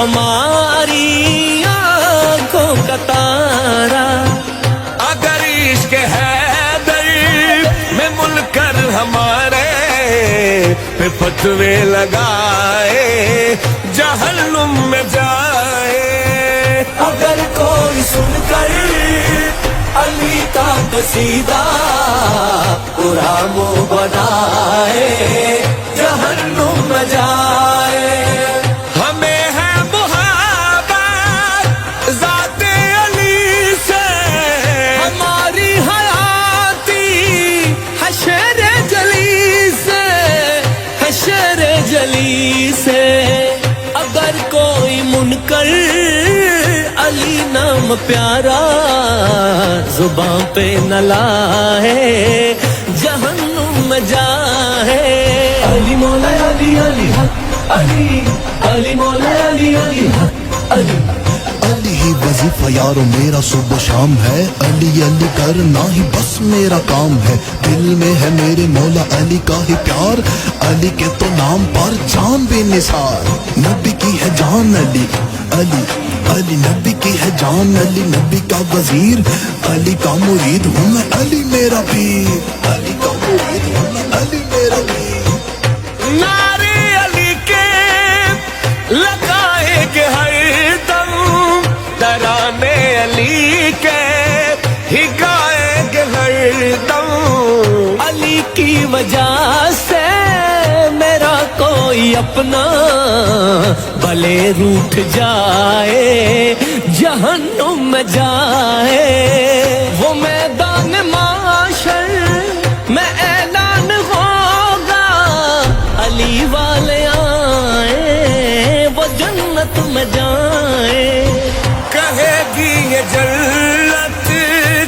ہماری آنکھوں کا تارا. اگر عشق حیدر میں مل کر ہمارے پہ فتوے لگائے جہنم میں جائے. اگر کوئی سن کر علی کا قصیدہ برا منہ بنائے جہنم میں جائے. ہمیں ہے محبت ذات علی سے، ہماری حیاتی حشر جلی سے، حشر جلی سے. اگر کوئی منکر علی نام پیارا زباں پہ نہ لائے جہنم میں جائے. علی مولا علی علی حق علی، علی مولا علی علی حق علی. علی ہی وظیفہ یارو میرا صبح شام ہے، علی علی کرنا ہی بس میرا کام ہے. دل میں ہے میرے مولا علی کا ہی پیار، علی کے تو نام پر جان بے نثار. نبی کی ہے جان علی علی علی، نبی کی ہے جان علی، نبی کا وزیر، علی کا مرید ہوں میں، علی میرا پیر، علی کا مرید ہوں میں، علی میرا پیر. نعرے علی کے لگائے گے ہر دم، ترانے علی کے ہی گائے گے ہر دم. علی کی وجہ سے میرا کوئی اپنا بھلے روٹھ جائے جہنم میں جائے. وہ میدان معاشر میں اعلان ہوگا، علی والے آئے وہ جنت میں جائیں. کہے گی یہ جنت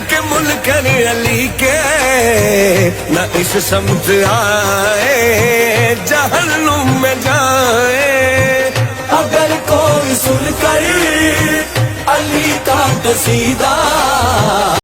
کے منکر علی کے نہ اس سمت آئے جہنم میں جائے. اگر کوئی سن کر علی کا قصیدہ